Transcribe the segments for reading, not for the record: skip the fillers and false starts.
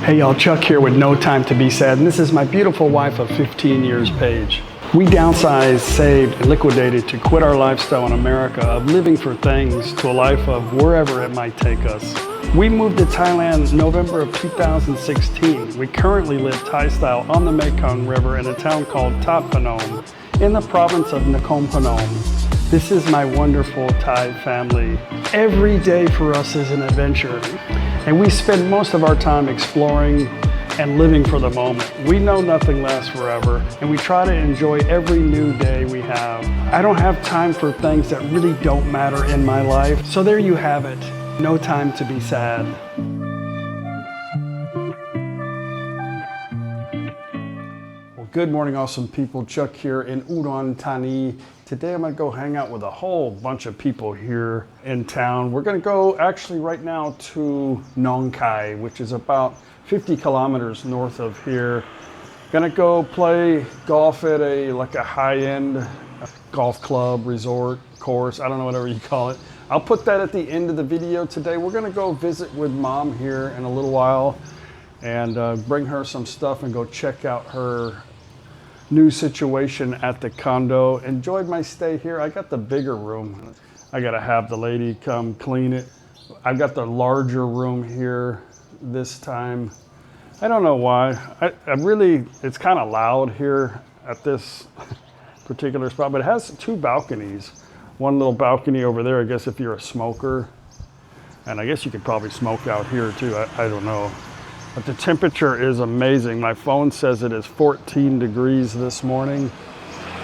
Hey y'all, Chuck here with No Time to Be Sad, and this is my beautiful wife of 15 years, Paige. We downsized, saved, and liquidated to quit our lifestyle in America of living for things to a life of wherever it might take us. We moved to Thailand November of 2016. We currently live Thai style on the Mekong River in a town called ThatPhanom in the province of NakhonPhanom. This is my wonderful Thai family. Every day for us is an adventure, and we spend most of our time exploring and living for the moment. We know nothing lasts forever, and we try to enjoy every new day we have. I don't have time for things that really don't matter in my life, so there you have it. No time to be sad. Well, good morning, awesome people. Chuck here in Udon Thani. Today I'm gonna go hang out with a whole bunch of people here in town. We're gonna go actually right now to Nong Khai, which is about 50 kilometers north of here. Gonna go play golf at a high-end golf club, resort, course, I don't know, whatever you call it. I'll put that at the end of the video today. We're gonna go visit with Mom here in a little while and bring her some stuff and go check out her new situation at the condo. Enjoyed my stay here. I got the bigger room. I gotta have the lady come clean it. I've got the larger room here this time. I don't know why. It's kind of loud here at this particular spot, but it has two balconies. One little balcony over there, I guess if you're a smoker. And I guess you could probably smoke out here too, I don't know. But the temperature is amazing. My phone says it is 14 degrees this morning.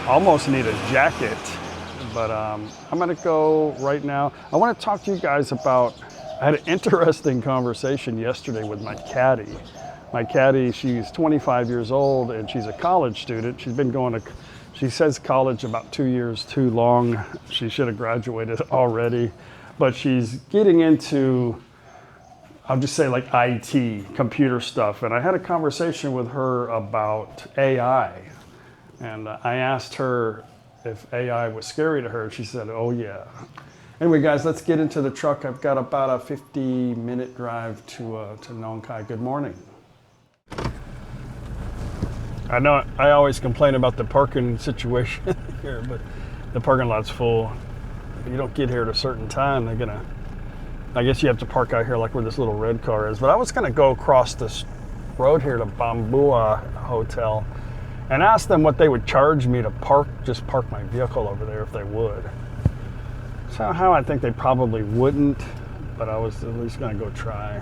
Almost need a jacket, but I'm gonna go right now. I wanna talk to you guys about, I had an interesting conversation yesterday with my caddy. My caddy, she's 25 years old and she's a college student. She's been going to, she says college about 2 years too long. She should have graduated already, but she's getting into, I'll just say like IT, computer stuff. And I had a conversation with her about AI. And I asked her if AI was scary to her. She said, oh yeah. Anyway, guys, let's get into the truck. I've got about a 50-minute drive to Nong Khai. Good morning. I know I always complain about the parking situation here, but the parking lot's full. If you don't get here at a certain time, they're gonna, I guess you have to park out here like where this little red car is. But I was gonna go across this road here to Bambua Hotel and ask them what they would charge me to just park my vehicle over there if they would. Somehow I think they probably wouldn't, but I was at least gonna go try.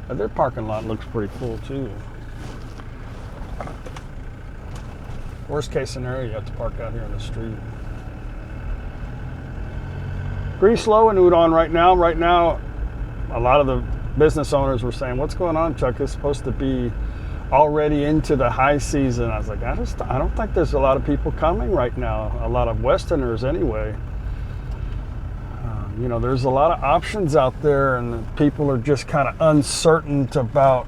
But their parking lot looks pretty full too. Worst case scenario, you have to park out here in the street. Pretty slow in Udon right now. Right now, a lot of the business owners were saying, what's going on, Chuck? It's supposed to be already into the high season. I was like, I don't think there's a lot of people coming right now. A lot of Westerners anyway. You know, there's a lot of options out there and people are just kind of uncertain about,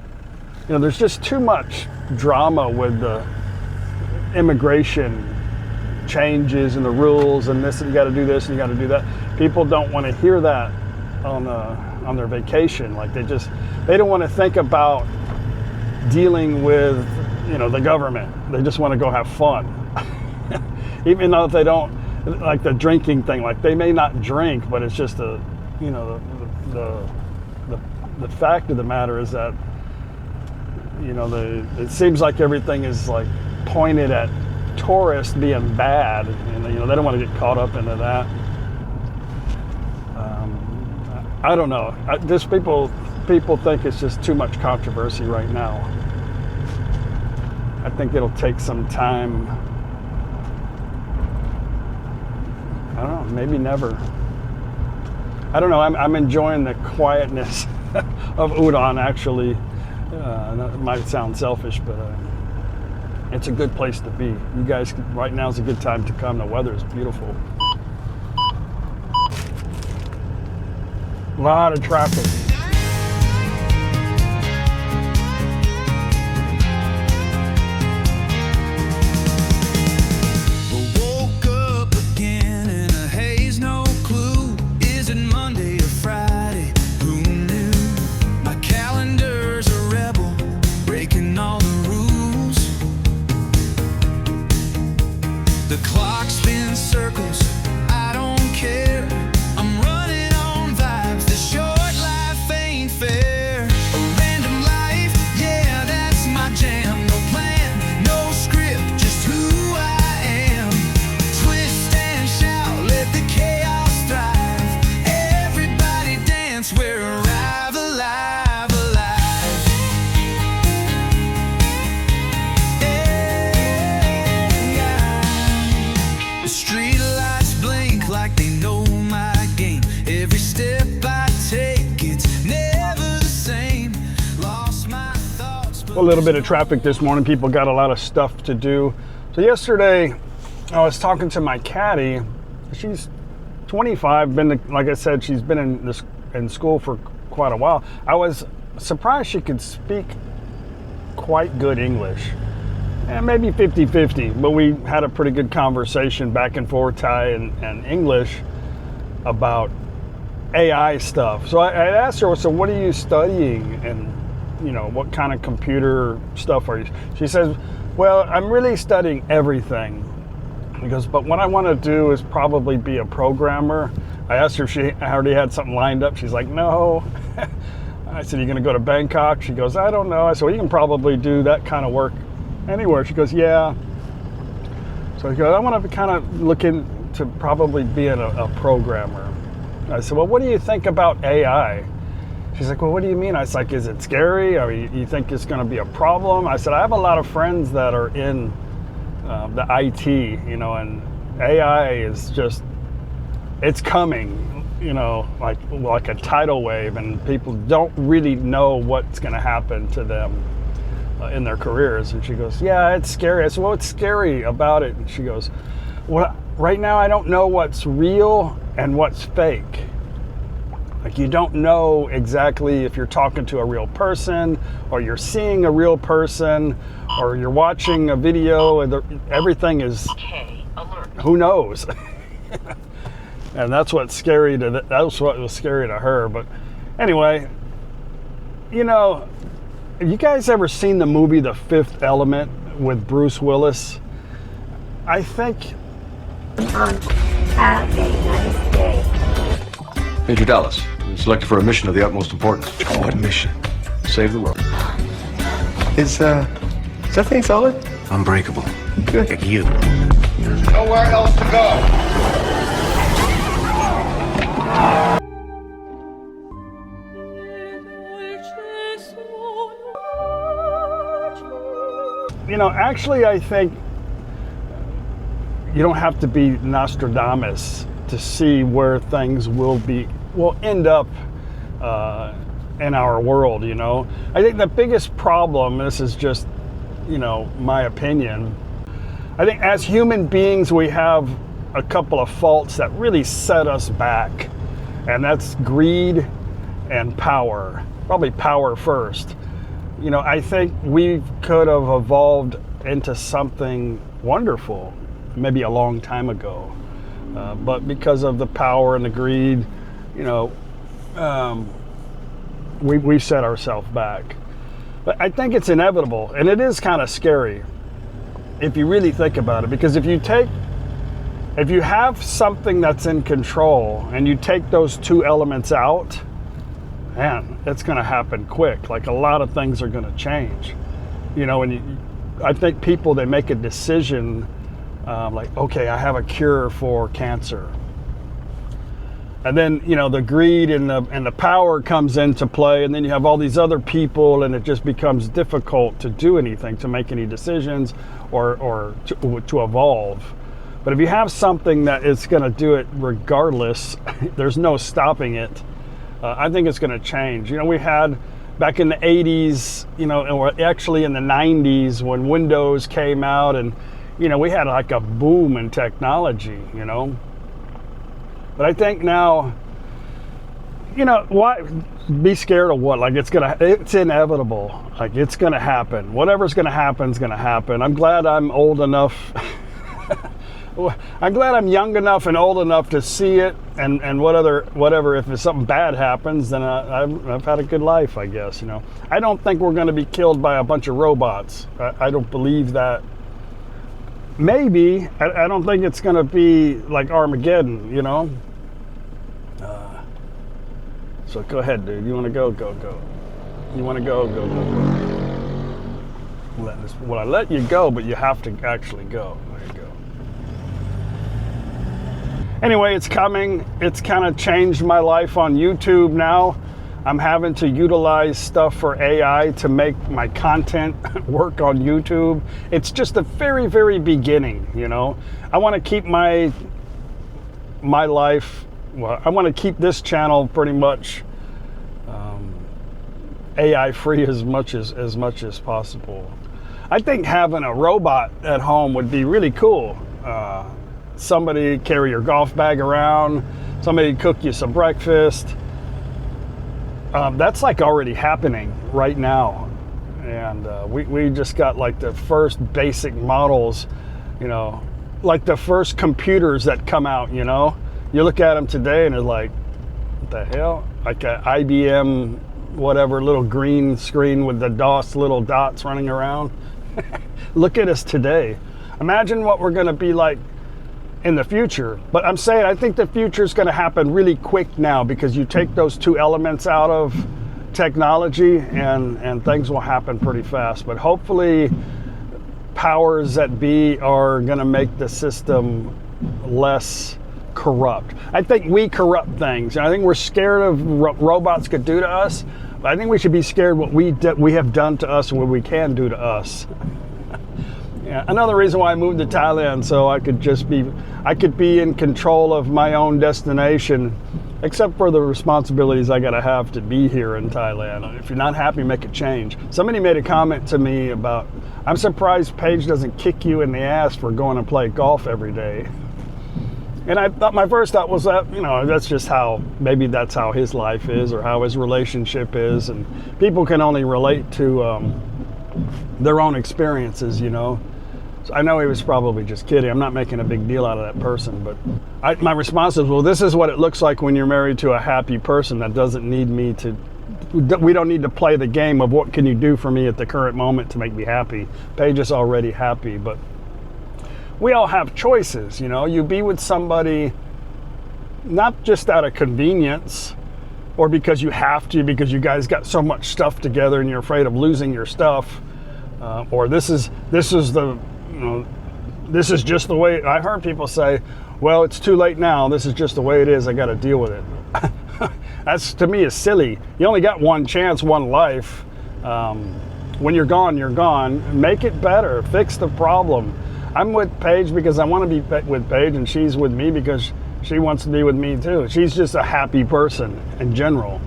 you know, there's just too much drama with the immigration changes and the rules and this, and you got to do this and you got to do that. People don't want to hear that on their vacation. Like they don't want to think about dealing with, you know, the government. They just want to go have fun. Even though if they don't, like the drinking thing, like they may not drink, but it's just the fact of the matter is that, you know, it seems like everything is like pointed at tourists being bad, and you know they don't want to get caught up into that. I don't know. Just people think it's just too much controversy right now. I think it'll take some time. I don't know, maybe never. I don't know, I'm enjoying the quietness of Udon actually. That might sound selfish, but it's a good place to be. You guys, right now is a good time to come. The weather is beautiful. A lot of traffic. Monday or Friday, who knew? My calendar's a rebel. chance we're alive, alive, alive. Yeah. The street lights blink like they know my game. Every step I take, it's never the same. Lost my thoughts. A little bit of traffic this morning. People got a lot of stuff to do. So yesterday, I was talking to my caddy. She's 25. Like I said, she's been in school for quite a while. I was surprised she could speak quite good English, and maybe 50-50. But we had a pretty good conversation back and forth, Thai and English, about AI stuff. So I asked her, so what are you studying, and what kind of computer stuff are you? She says, well, I'm really studying everything. He goes, but what I want to do is probably be a programmer. I asked her if she already had something lined up. She's like, no. I said, you're going to go to Bangkok? She goes, I don't know. I said, well, you can probably do that kind of work anywhere. She goes, yeah. So I go, I want to kind of look into probably being a programmer. I said, well, what do you think about AI? She's like, well, what do you mean? I was like, is it scary? Or you think it's going to be a problem? I said, I have a lot of friends that are in the IT, and AI is just, it's coming, like a tidal wave, and people don't really know what's going to happen to them in their careers. And she goes, yeah, it's scary. I said, well, what's scary about it? And she goes, well, right now I don't know what's real and what's fake. Like, you don't know exactly if you're talking to a real person, or you're seeing a real person, or you're watching a video, and everything is, who knows? And that's what's scary that's what was scary to her. But anyway, have you guys ever seen the movie The Fifth Element with Bruce Willis? I think. Have a nice day. Major Dallas, you're selected for a mission of the utmost importance. What mission? Save the world. Is everything solid? Unbreakable. Good. Like you. There's nowhere else to go. Actually, I think you don't have to be Nostradamus to see where things will end up in our world. I think the biggest problem, this is just my opinion, I think as human beings we have a couple of faults that really set us back, and that's greed and power. Probably power first. I think we could have evolved into something wonderful maybe a long time ago. But because of the power and the greed, we set ourselves back. But I think it's inevitable, and it is kind of scary if you really think about it, because if you have something that's in control and you take those two elements out, man, it's going to happen quick. Like, a lot of things are going to change. I think people, they make a decision like, okay, I have a cure for cancer. And then, the greed and the power comes into play, and then you have all these other people, and it just becomes difficult to do anything, to make any decisions or to evolve. But if you have something that is going to do it regardless, there's no stopping it. I think it's going to change. We had back in the 80s, or actually in the 90s when Windows came out, and we had like a boom in technology, But I think now, why be scared of what? Like, it's inevitable. Like, it's gonna happen. Whatever's gonna happen is gonna happen. I'm glad I'm old enough. I'm glad I'm young enough and old enough to see it, and whatever. If something bad happens, then I've had a good life, I guess. I don't think we're going to be killed by a bunch of robots. I don't believe that. Maybe. I don't think it's going to be like Armageddon. So go ahead, dude. You want to go? Go. You want to go? Go. Well, I let you go, but you have to actually go. There you go. Anyway, it's coming. It's kind of changed my life on YouTube now. I'm having to utilize stuff for AI to make my content work on YouTube. It's just the very, very beginning, you know. I want to keep my life, well, I want to keep this channel pretty much AI free as much as possible. I think having a robot at home would be really cool. Somebody carry your golf bag around, somebody cook you some breakfast. That's like already happening right now. And we just got like the first basic models, you know, like the first computers that come out, you know. You look at them today and they're like, what the hell? Like a IBM, whatever, little green screen with the DOS little dots running around. Look at us today. Imagine what we're going to be like in the future. But I'm saying I think the future is going to happen really quick now, because you take those two elements out of technology and things will happen pretty fast. But hopefully powers that be are going to make the system less corrupt. I think we corrupt things. I think we're scared of what robots could do to us. But I think we should be scared what we have done to us and what we can do to us. Yeah, another reason why I moved to Thailand, so I could be in control of my own destination, except for the responsibilities I gotta have to be here in Thailand. If you're not happy, make a change. Somebody made a comment to me about, I'm surprised Paige doesn't kick you in the ass for going to play golf every day. And I thought, my first thought was that, you know, that's just how, maybe that's how his life is or how his relationship is. And people can only relate to their own experiences, you know. So I know he was probably just kidding. I'm not making a big deal out of that person. But my response is, well, this is what it looks like when you're married to a happy person that doesn't need me to, we don't need to play the game of what can you do for me at the current moment to make me happy. Paige is already happy, but we all have choices, you know. You be with somebody not just out of convenience or because you have to, because you guys got so much stuff together and you're afraid of losing your stuff, or this is the, you know, this is just the way. I heard people say, well, it's too late now, this is just the way it is, I got to deal with it. That's, to me, is silly. You only got one chance, one life. When you're gone, you're gone. Make it better, fix the problem. I'm with Paige because I want to be with Paige, and she's with me because she wants to be with me too. She's just a happy person in general.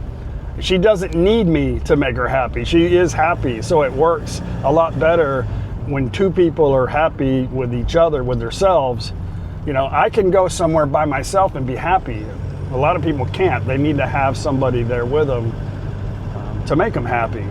She doesn't need me to make her happy. She is happy, so it works a lot better when two people are happy with each other, with themselves. You know, I can go somewhere by myself and be happy. A lot of people can't. They need to have somebody there with them to make them happy.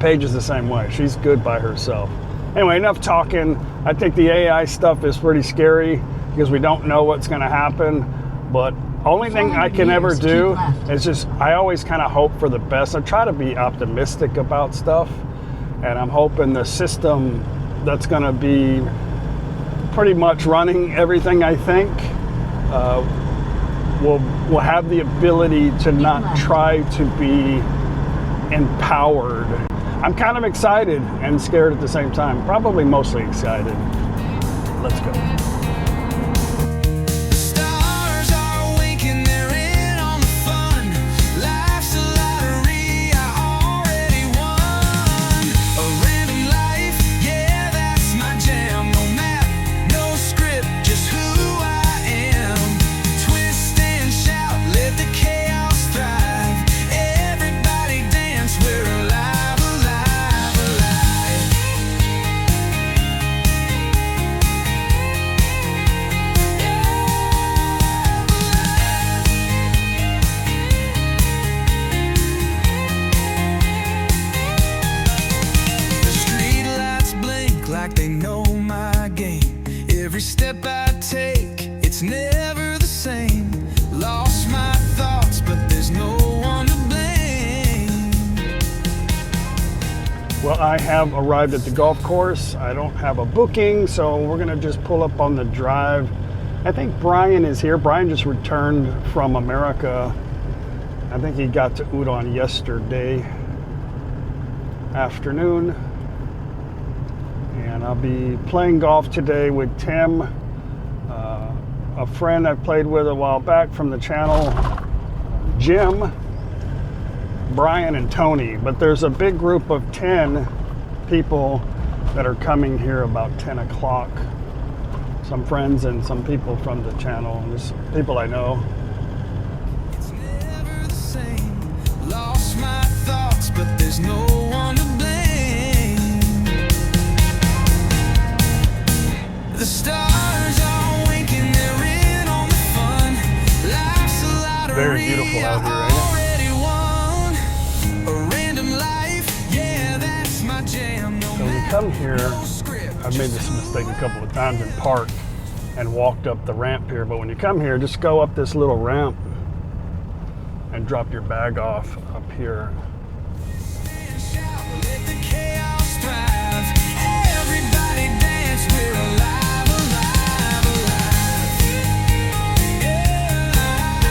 Paige is the same way. She's good by herself. Anyway, enough talking. I think the AI stuff is pretty scary because we don't know what's going to happen. But only thing I can ever do is just, I always kind of hope for the best. I try to be optimistic about stuff. And I'm hoping the system that's going to be pretty much running everything, I think, will have the ability to not try to be empowered. I'm kind of excited and scared at the same time. Probably mostly excited. Let's go. Stars are winking, they're in on the fun. Life's a lottery, I already won. A random life, yeah, that's my jam. No map, no script, just who I am. Twist and shout, let the chaos thrive. Everybody dance, we're alive. Like they know my game. Every step I take, it's never the same. Lost my thoughts, but there's no one to blame. Well, I have arrived at the golf course. I don't have a booking, so we're gonna just pull up on the drive. I think Brian is here. Brian just returned from America. I think he got to Udon yesterday afternoon. And I'll be playing golf today with Tim, a friend I played with a while back from the channel, Jim, Brian, and Tony. But there's a big group of 10 people that are coming here about 10 o'clock. Some friends and some people from the channel. There's people I know. It's never the same. Lost my thoughts, but there's no one to blame. The stars are winking, they're in on the fun. Life's a lottery. Very beautiful out here, ain't it? Already won a random life. Yeah, that's my jam. No So when you come here, I've made this mistake a couple of times and parked and walked up the ramp here. But when you come here, just go up this little ramp and drop your bag off up here. Let the chaos thrive. Everybody dance, we're alive, alive, alive. Yeah, alive,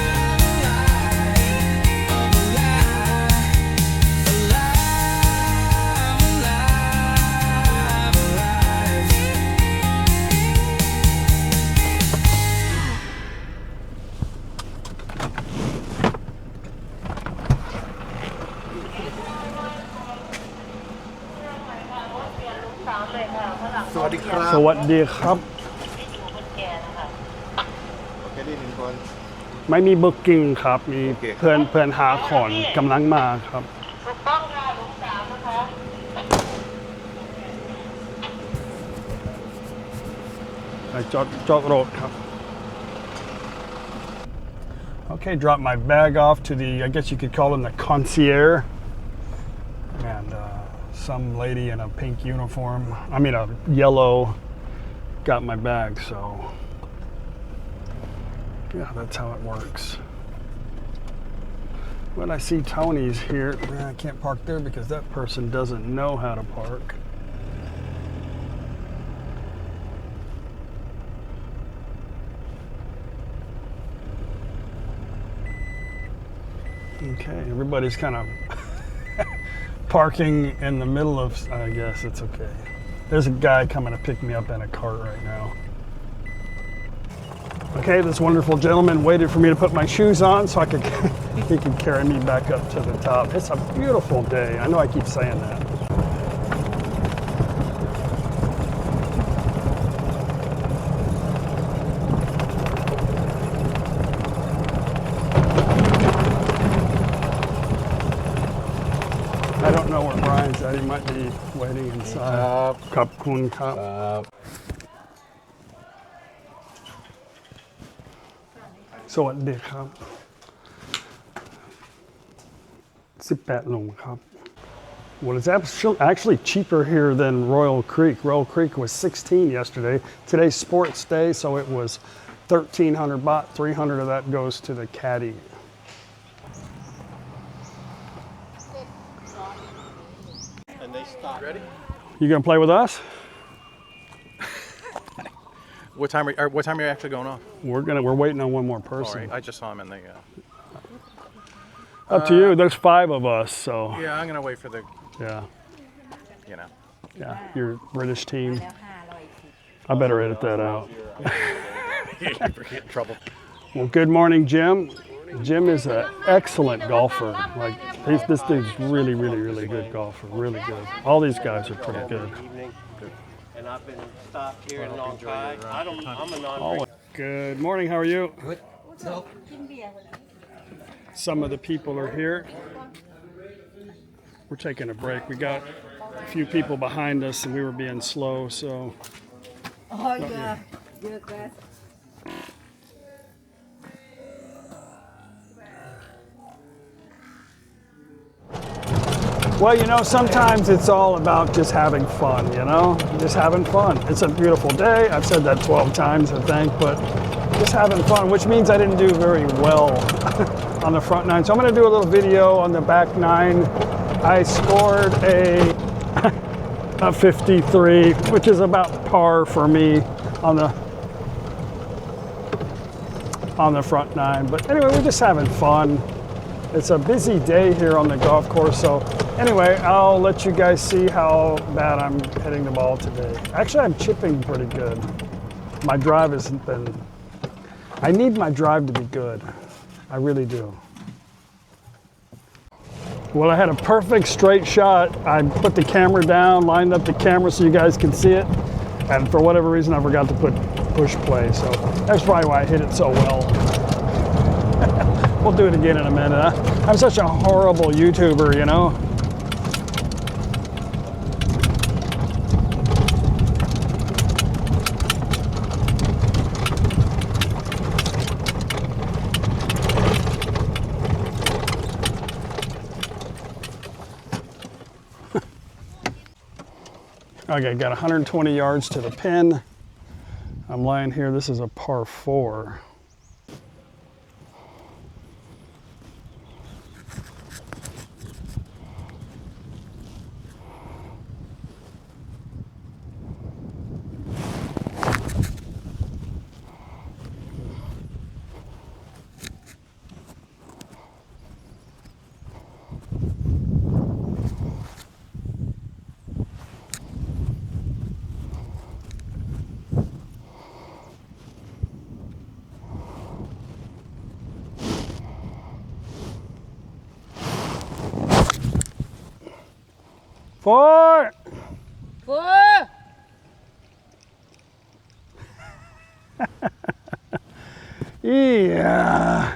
alive, alive, alive, So what do you have? โอเคดีหนึ่งคน ไม่มี booking ครับ มีเพื่อนหาของกำลังมาครับ ถูกต้องค่ะลูกสาวนะคะ ไปจอดรถครับ Okay, drop my bag off to the, I guess you could call him the concierge. And some lady in a pink uniform, I mean a yellow, got my bag, so yeah, that's how it works. When I see Tony's here, I can't park there because that person doesn't know how to park. Okay, everybody's kind of parking in the middle of, I guess it's okay. There's a guy coming to pick me up in a cart right now. Okay, this wonderful gentleman waited for me to put my shoes on so he could carry me back up to the top. It's a beautiful day. I know I keep saying that. I don't know where Brian's at. He might be waiting inside. Cup kun cup. สวัสดีครับ 18 หลุมครับ Well, it's actually cheaper here than Royal Creek. Royal Creek was 16 yesterday. Today's sports day, so it was 1,300 baht. 300 of that goes to the caddy. And they stop. Ready? You gonna play with us? What time are you actually going off? We're waiting on one more All person. right, I just saw him in the. Up to you. There's 5 of us, so Yeah, I'm gonna wait for the. yeah, You know. yeah. Your British team. I better edit that out. You get in trouble. Well, good morning, Jim. Jim is an excellent golfer. Like this dude's really, really, really good golfer. Really good. All these guys are pretty good. Evening. And I've been stopped here in Long Thai. I'm a non. Good morning. How are you? Good. Some of the people are here. We're taking a break. We got a few people behind us, and we were being slow. So. Oh yeah, good that. Well, you know, sometimes it's all about just having fun, you know? Just having fun. It's a beautiful day. I've said that 12 times, I think, but just having fun, which means I didn't do very well on the front 9. So I'm gonna do a little video on the back 9. I scored a 53, which is about par for me on the front 9. But anyway, we're just having fun. It's a busy day here on the golf course, so anyway, I'll let you guys see how bad I'm hitting the ball today. Actually, I'm chipping pretty good. My drive hasn't been I need my drive to be good. I really do. Well, I had a perfect straight shot. I put the camera down, lined up the camera so you guys can see it. And for whatever reason, I forgot to push play. So that's probably why I hit it so well. We'll do it again in a minute. I'm such a horrible YouTuber, you know? Okay, got 120 yards to the pin. I'm lying here. This is a par 4. Four. Yeah.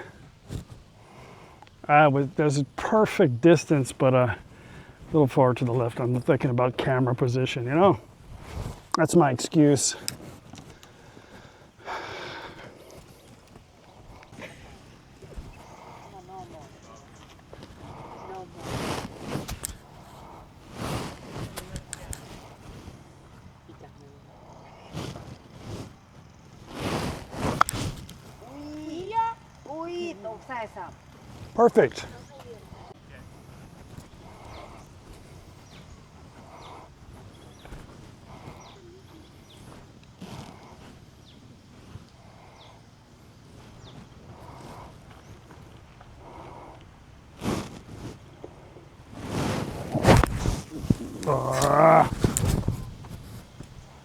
There's a perfect distance, but a little far to the left. I'm thinking about camera position, you know? That's my excuse. Perfect.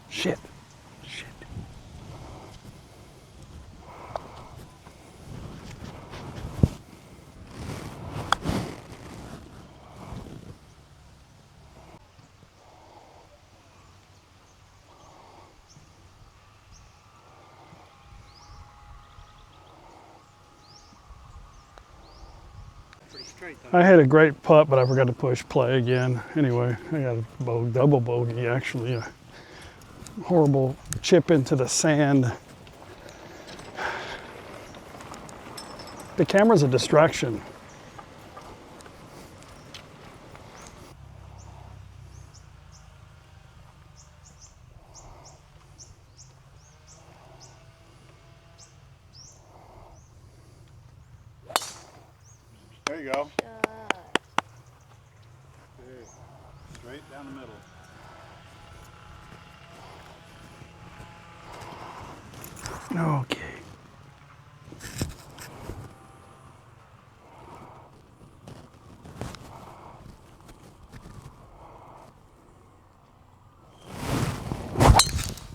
Shit. I had a great putt, but I forgot to push play again. Anyway, I got a double bogey, actually. A horrible chip into the sand. The camera's a distraction. There you go. Straight down the middle. Okay.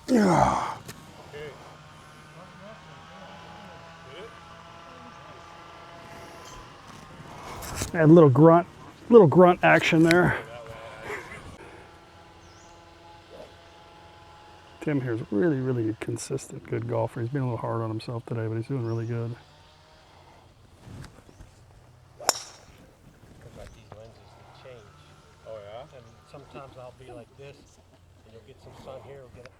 Yeah. Had a little grunt action there. Tim here is really, really consistent, good golfer. He's been a little hard on himself today, but he's doing really good. Like these lenses that change. Oh yeah? And sometimes I'll be like this, and you'll get some sun here. We'll get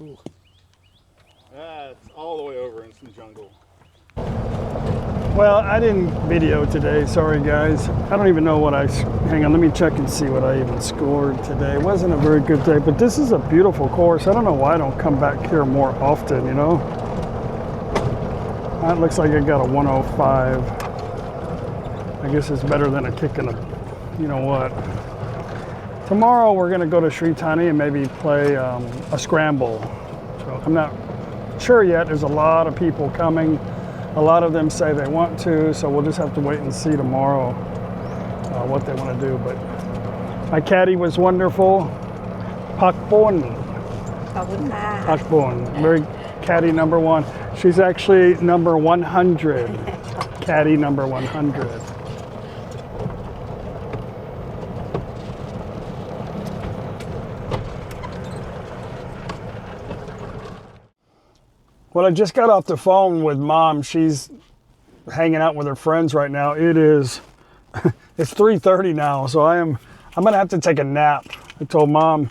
Ooh. That's all the way over in some jungle. Well, I didn't video today, sorry guys. I don't even know what hang on, let me check and see what I even scored today. It wasn't a very good day, but this is a beautiful course. I don't know why I don't come back here more often, you know? That looks like I got a 105. I guess it's better than a kick in a, you know what? Tomorrow we're gonna go to Sri Thani and maybe play a scramble. So I'm not sure yet. There's a lot of people coming. A A lot of them say they want to, so we'll just have to wait and see tomorrow what they want to do. But my caddy was wonderful. Pakpon. ขอบคุณค่ะ Pakpon. Very caddy number one. She's actually number 100. Caddy number 100. Well, I just got off the phone with Mom. She's hanging out with her friends right now. It is, it's 3:30 now, so I'm gonna have to take a nap. I told Mom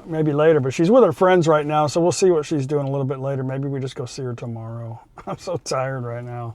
maybe later, but she's with her friends right now, so we'll see what she's doing a little bit later. Maybe we just go see her tomorrow. I'm so tired right now.